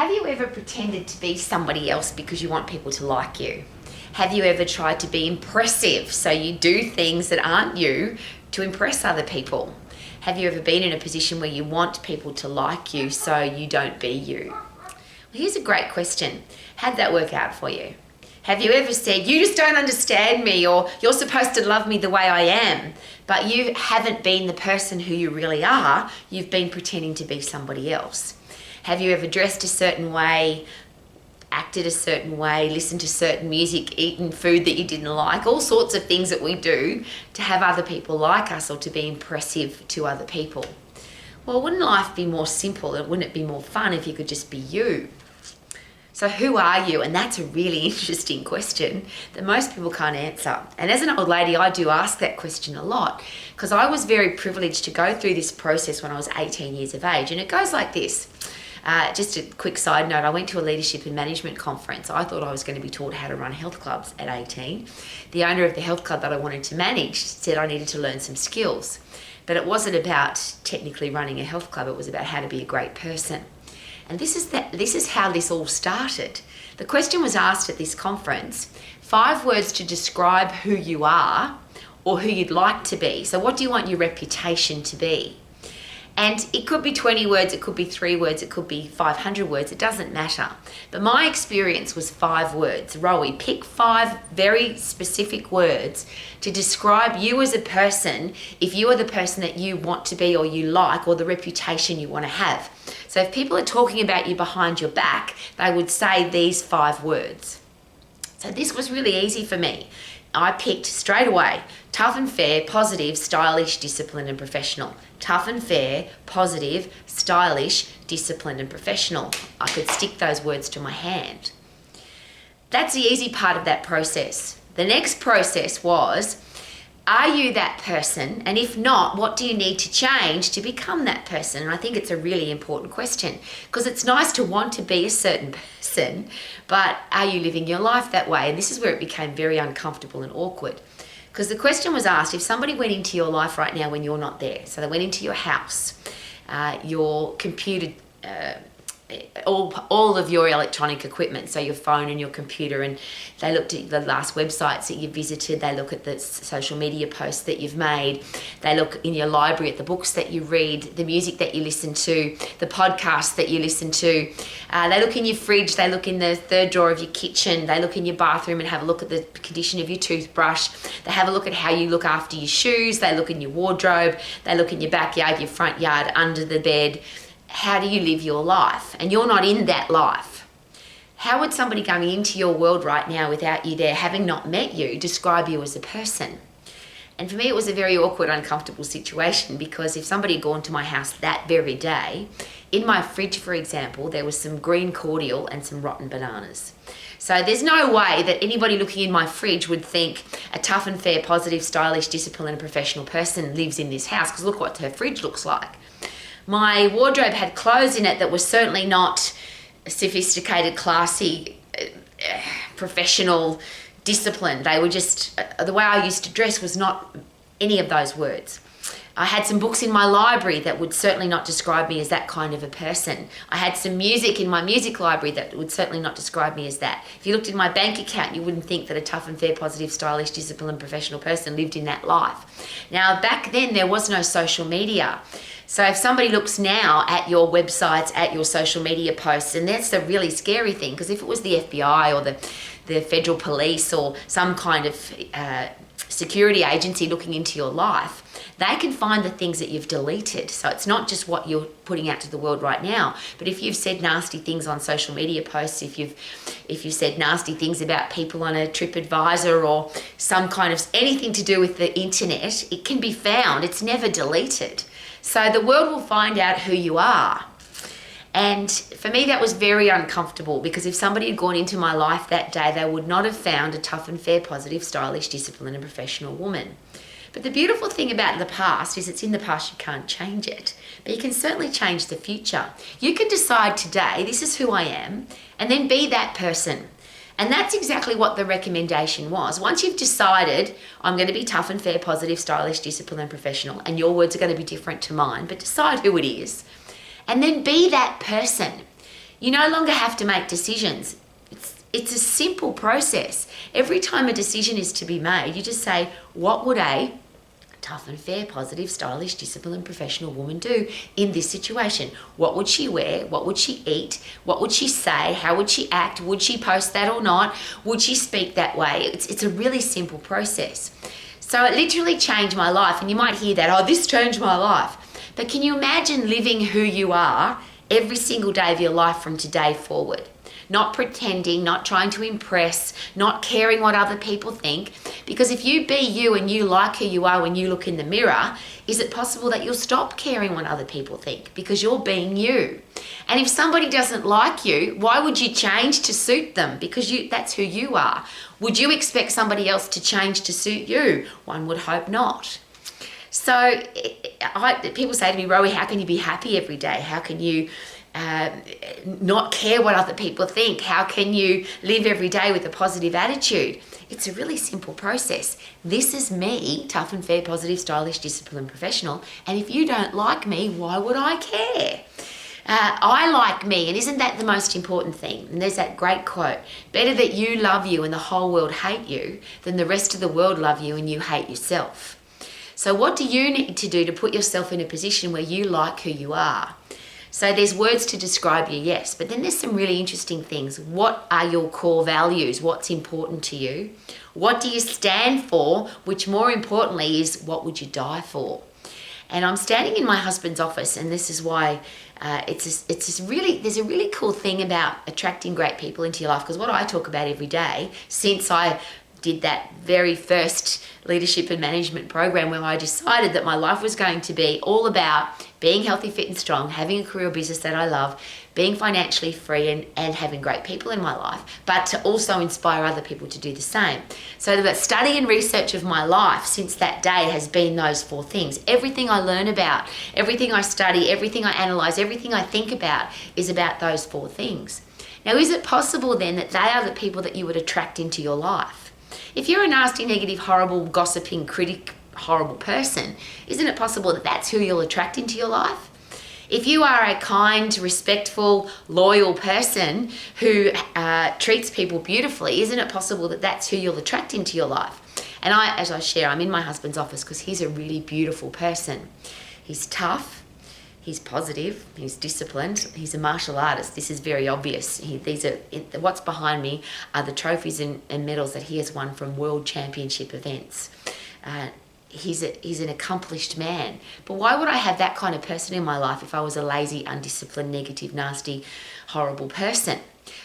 Have you ever pretended to be somebody else because you want people to like you? Have you ever tried to be impressive, so you do things that aren't you to impress other people? Have you ever been in a position where you want people to like you so you don't be you? Well, here's a great question. How'd that work out for you? Have you ever said, you just don't understand me, or you're supposed to love me the way I am, but you haven't been the person who you really are, you've been pretending to be somebody else? Have you ever dressed a certain way, acted a certain way, listened to certain music, eaten food that you didn't like, all sorts of things that we do to have other people like us or to be impressive to other people? Well, wouldn't life be more simple and wouldn't it be more fun if you could just be you? So who are you? And that's a really interesting question that most people can't answer. And as an old lady, I do ask that question a lot because I was very privileged to go through this process when I was 18 years of age. And it goes like this. Just a quick side note, I went to a leadership and management conference. I thought I was going to be taught how to run health clubs at 18. The owner of the health club that I wanted to manage said I needed to learn some skills. But it wasn't about technically running a health club, it was about how to be a great person. And this is how this all started. The question was asked at this conference, 5 words to describe who you are or who you'd like to be. So what do you want your reputation to be? And it could be 20 words, it could be 3 words, it could be 500 words, it doesn't matter. But my experience was 5 words. Rowie, pick 5 very specific words to describe you as a person if you are the person that you want to be or you like or the reputation you want to have. So if people are talking about you behind your back, they would say these 5 words. So this was really easy for me. I picked straight away, tough and fair, positive, stylish, disciplined and professional. Tough and fair, positive, stylish, disciplined and professional. I could stick those words to my hand. That's the easy part of that process. The next process was, are you that person? And if not, what do you need to change to become that person? And I think it's a really important question because it's nice to want to be a certain person, but are you living your life that way? And this is where it became very uncomfortable and awkward because the question was asked, if somebody went into your life right now when you're not there, so they went into your house, your computer, all of your electronic equipment, so your phone and your computer, and they looked at the last websites that you visited, they look at the social media posts that you've made, they look in your library at the books that you read, the music that you listen to, the podcasts that you listen to, they look in your fridge, they look in the 3rd drawer of your kitchen, they look in your bathroom and have a look at the condition of your toothbrush, they have a look at how you look after your shoes, they look in your wardrobe, they look in your backyard, your front yard, under the bed. How do you live your life? And you're not in that life. How would somebody coming into your world right now without you there, having not met you, describe you as a person? And for me, it was a very awkward, uncomfortable situation because if somebody had gone to my house that very day, in my fridge, for example, there was some green cordial and some rotten bananas. So there's no way that anybody looking in my fridge would think a tough and fair, positive, stylish, disciplined and professional person lives in this house because look what her fridge looks like. My wardrobe had clothes in it that were certainly not sophisticated, classy, professional, disciplined. They were just, the way I used to dress was not any of those words. I had some books in my library that would certainly not describe me as that kind of a person. I had some music in my music library that would certainly not describe me as that. If you looked in my bank account, you wouldn't think that a tough and fair, positive, stylish, disciplined, professional person lived in that life. Now, back then, there was no social media. So if somebody looks now at your websites, at your social media posts, and that's the really scary thing, because if it was the FBI or the federal police or some kind of security agency looking into your life, they can find the things that you've deleted. So it's not just what you're putting out to the world right now, but if you've said nasty things on social media posts, if you've said nasty things about people on a TripAdvisor or some kind of anything to do with the internet, it can be found. It's never deleted. So the world will find out who you are. And for me, that was very uncomfortable because if somebody had gone into my life that day, they would not have found a tough and fair, positive, stylish, disciplined and professional woman. But the beautiful thing about the past is it's in the past, you can't change it. But you can certainly change the future. You can decide today, this is who I am, and then be that person. And that's exactly what the recommendation was. Once you've decided, I'm going to be tough and fair, positive, stylish, disciplined and professional, and your words are going to be different to mine, but decide who it is. And then be that person. You no longer have to make decisions. It's a simple process. Every time a decision is to be made, you just say, what would a tough and fair, positive, stylish, disciplined, professional woman do in this situation? What would she wear? What would she eat? What would she say? How would she act? Would she post that or not? Would she speak that way? It's a really simple process. So it literally changed my life. And you might hear that, oh, this changed my life. But can you imagine living who you are every single day of your life from today forward? Not pretending, not trying to impress, not caring what other people think. Because if you be you and you like who you are when you look in the mirror, is it possible that you'll stop caring what other people think because you're being you? And if somebody doesn't like you, why would you change to suit them? Because that's who you are. Would you expect somebody else to change to suit you? One would hope not. So people say to me, Rowie, how can you be happy every day? How can you not care what other people think? How can you live every day with a positive attitude? It's a really simple process. This is me, tough and fair, positive, stylish, disciplined, professional. And if you don't like me, why would I care? I like me, and isn't that the most important thing? And there's that great quote, better that you love you and the whole world hate you than the rest of the world love you and you hate yourself. So what do you need to do to put yourself in a position where you like who you are? So there's words to describe you, yes, but then there's some really interesting things. What are your core values? What's important to you? What do you stand for? Which more importantly is, what would you die for? And I'm standing in my husband's office, and this is why there's a really cool thing about attracting great people into your life, because what I talk about every day since I did that very first leadership and management program where I decided that my life was going to be all about being healthy, fit and strong, having a career or business that I love, being financially free and having great people in my life, but to also inspire other people to do the same. So the study and research of my life since that day has been those four things. Everything I learn about, everything I study, everything I analyze, everything I think about is about those four things. Now, is it possible then that they are the people that you would attract into your life? If you're a nasty, negative, horrible, gossiping, critic, horrible person, isn't it possible that that's who you'll attract into your life? If you are a kind, respectful, loyal person who treats people beautifully, isn't it possible that that's who you'll attract into your life? And as I share, I'm in my husband's office because he's a really beautiful person. He's tough. He's positive, he's disciplined, he's a martial artist. This is very obvious. What's behind me are the trophies and medals that he has won from world championship events. He's an accomplished man. But why would I have that kind of person in my life if I was a lazy, undisciplined, negative, nasty, horrible person?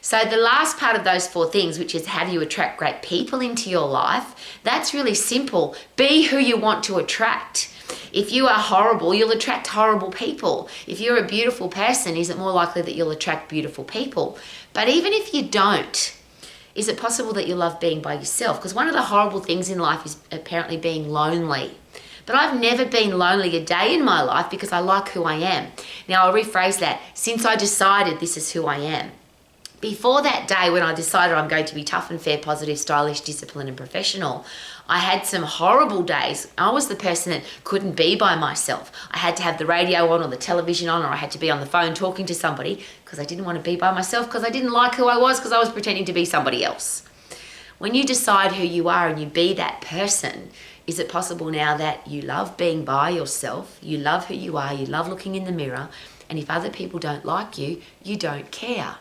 So the last part of those four things, which is how do you attract great people into your life, that's really simple. Be who you want to attract. If you are horrible, you'll attract horrible people. If you're a beautiful person, is it more likely that you'll attract beautiful people? But even if you don't, is it possible that you love being by yourself? Because one of the horrible things in life is apparently being lonely. But I've never been lonely a day in my life because I like who I am. Now, I'll rephrase that. Since I decided this is who I am. Before that day when I decided I'm going to be tough and fair, positive, stylish, disciplined and professional, I had some horrible days. I was the person that couldn't be by myself. I had to have the radio on or the television on, or I had to be on the phone talking to somebody because I didn't want to be by myself, because I didn't like who I was, because I was pretending to be somebody else. When you decide who you are and you be that person, is it possible now that you love being by yourself, you love who you are, you love looking in the mirror, and if other people don't like you, you don't care?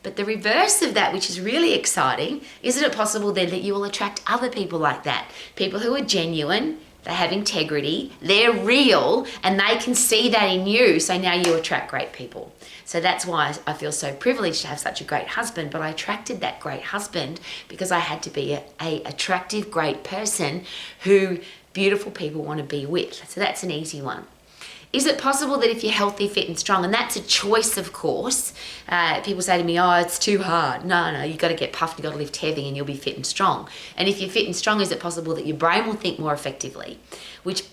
But the reverse of that, which is really exciting, isn't it possible then that you will attract other people like that? People who are genuine, they have integrity, they're real, and they can see that in you. So now you attract great people. So that's why I feel so privileged to have such a great husband. But I attracted that great husband because I had to be a attractive, great person who beautiful people want to be with. So that's an easy one. Is it possible that if you're healthy, fit and strong, and that's a choice, of course, people say to me, oh, it's too hard. No, you've got to get puffed, you've got to lift heavy and you'll be fit and strong. And if you're fit and strong, is it possible that your brain will think more effectively? Which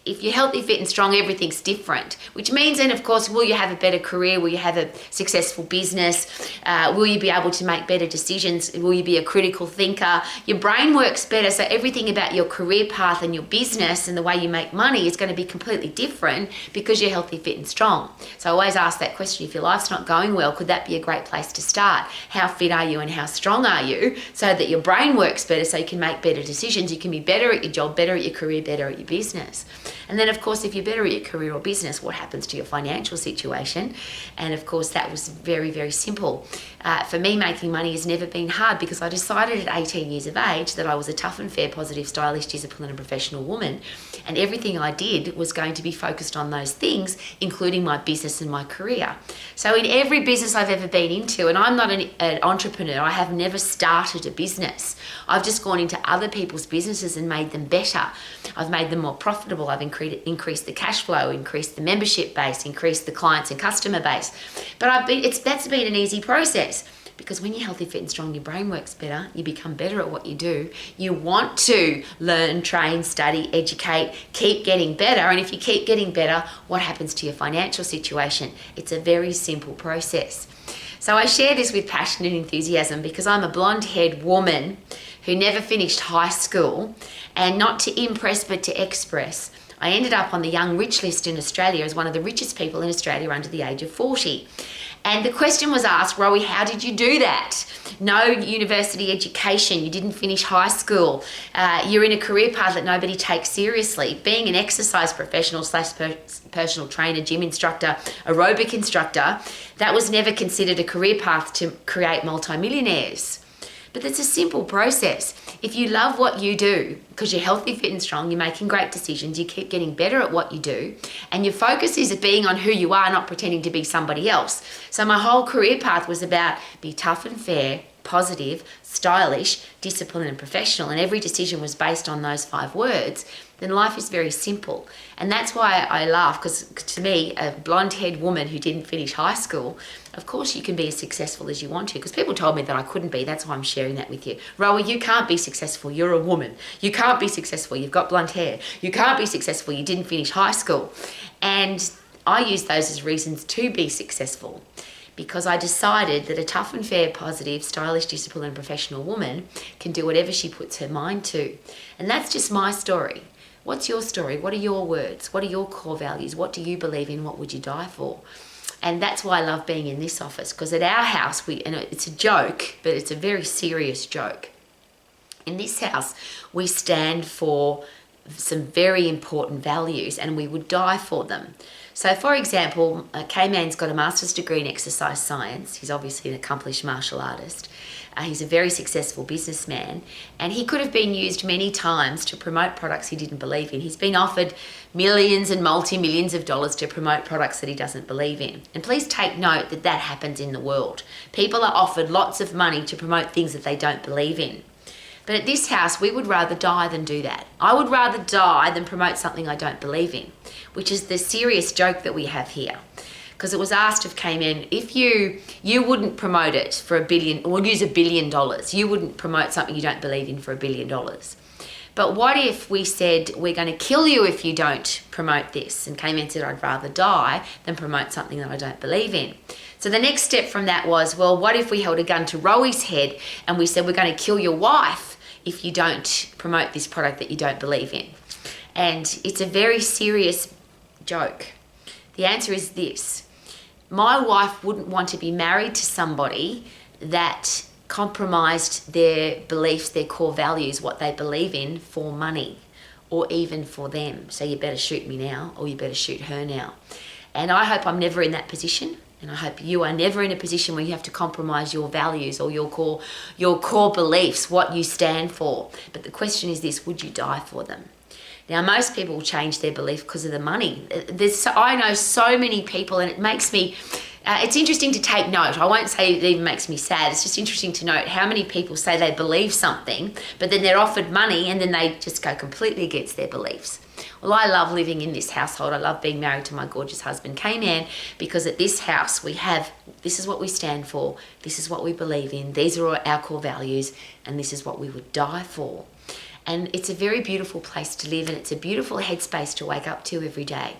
if you're healthy, fit and strong, everything's different, which means then, of course, will you have a better career? Will you have a successful business? Will you be able to make better decisions? Will you be a critical thinker? Your brain works better, so everything about your career path and your business and the way you make money is going to be completely different because you're healthy, fit and strong. So I always ask that question, if your life's not going well, could that be a great place to start? How fit are you and how strong are you, so that your brain works better, so you can make better decisions, you can be better at your job, better at your career, better at your business. And then, of course, if you're better at your career or business, what happens to your financial situation? And of course, that was very, very simple. For me, making money has never been hard because I decided at 18 years of age that I was a tough and fair, positive, stylish, disciplined and professional woman. And everything I did was going to be focused on those things, including my business and my career. So in every business I've ever been into, and I'm not an entrepreneur, I have never started a business. I've just gone into other people's businesses and made them better. I've made them more profitable. I've increased the cash flow, increased the membership base, increased the clients and customer base. But that's been an easy process, because when you're healthy, fit and strong, your brain works better, you become better at what you do, you want to learn, train, study, educate, keep getting better. And if you keep getting better, what happens to your financial situation? It's a very simple process. So I share this with passion and enthusiasm because I'm a blonde-haired woman who never finished high school, and not to impress but to express, I ended up on the Young Rich list in Australia as one of the richest people in Australia under the age of 40. And the question was asked, Rowie, how did you do that? No university education, you didn't finish high school, you're in a career path that nobody takes seriously. Being an exercise professional / personal trainer, gym instructor, aerobic instructor, that was never considered a career path to create multimillionaires. But it's a simple process. If you love what you do, because you're healthy, fit and strong, you're making great decisions, you keep getting better at what you do, and your focus is being on who you are, not pretending to be somebody else. So my whole career path was about be tough and fair, positive, stylish, disciplined and professional, and every decision was based on those 5 words, then life is very simple. And that's why I laugh, because to me, a blonde-haired woman who didn't finish high school, of course you can be as successful as you want to, because people told me that I couldn't be. That's why I'm sharing that with you. Rowie, you can't be successful. You're a woman. You can't be successful. You've got blonde hair. You can't be successful. You didn't finish high school. And I use those as reasons to be successful, because I decided that a tough and fair, positive, stylish, disciplined and professional woman can do whatever she puts her mind to. And that's just my story. What's your story? What are your words? What are your core values? What do you believe in? What would you die for? And that's why I love being in this office, because at our house, and it's a joke, but it's a very serious joke. In this house, we stand for some very important values and we would die for them. So for example, K-Man's got a master's degree in exercise science. He's obviously an accomplished martial artist. He's a very successful businessman, and he could have been used many times to promote products he didn't believe in. He's been offered millions and multi-millions of dollars to promote products that he doesn't believe in. And please take note that that happens in the world. People are offered lots of money to promote things that they don't believe in. But at this house, we would rather die than do that. I would rather die than promote something I don't believe in, which is the serious joke that we have here. Because it was asked of K-Man, if you wouldn't promote it for $1 billion, or use $1 billion, you wouldn't promote something you don't believe in for $1 billion. But what if we said, we're going to kill you if you don't promote this? And K-Man said, I'd rather die than promote something that I don't believe in. So the next step from that was, well, what if we held a gun to Rowie's head and we said, we're going to kill your wife if you don't promote this product that you don't believe in? And it's a very serious joke. The answer is this. My wife wouldn't want to be married to somebody that compromised their beliefs, their core values, what they believe in for money or even for them. So you better shoot me now or you better shoot her now. And I hope I'm never in that position. And I hope you are never in a position where you have to compromise your values or your core beliefs, what you stand for. But the question is this, would you die for them? Now, most people change their belief because of the money. I know so many people, and it makes me, it's interesting to take note. I won't say it even makes me sad. It's just interesting to note how many people say they believe something, but then they're offered money and then they just go completely against their beliefs. Well, I love living in this household. I love being married to my gorgeous husband, K-Man, because at this house this is what we stand for, this is what we believe in, these are our core values, and this is what we would die for. And it's a very beautiful place to live, and it's a beautiful headspace to wake up to every day.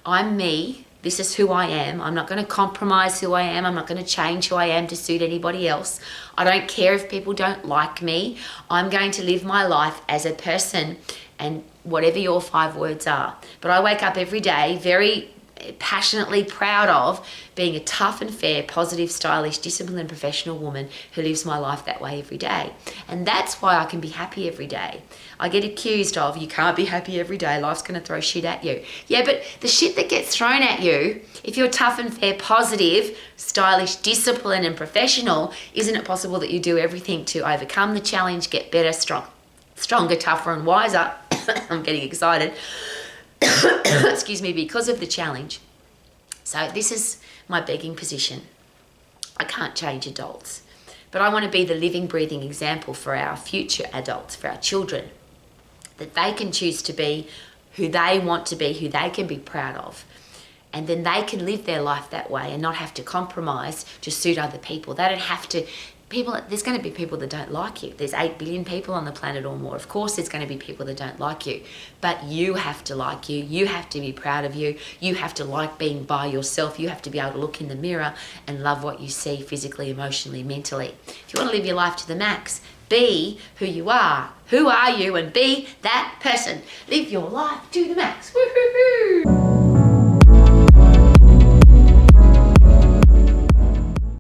I'm me. This is who I am. I'm not going to compromise who I am. I'm not going to change who I am to suit anybody else. I don't care if people don't like me. I'm going to live my life as a person, and whatever your 5 words are. But I wake up every day very passionately proud of being a tough and fair, positive, stylish, disciplined, professional woman who lives my life that way every day. And that's why I can be happy every day. I get accused of, you can't be happy every day, life's going to throw shit at you. Yeah, but the shit that gets thrown at you, if you're tough and fair, positive, stylish, disciplined and professional, isn't it possible that you do everything to overcome the challenge, get better, stronger, tougher and wiser? I'm getting excited. Excuse me, because of the challenge. So this is my begging position. I can't change adults, but I want to be the living, breathing example for our future adults, for our children, that they can choose to be who they want to be, who they can be proud of. And then they can live their life that way and not have to compromise to suit other people. They don't have to. There's going to be people that don't like you. There's 8 billion people on the planet or more. Of course there's going to be people that don't like you. But you have to like you. You have to be proud of you. You have to like being by yourself. You have to be able to look in the mirror and love what you see physically, emotionally, mentally. If you want to live your life to the max, be who you are. Who are you? And be that person. Live your life to the max. Woo-hoo-hoo.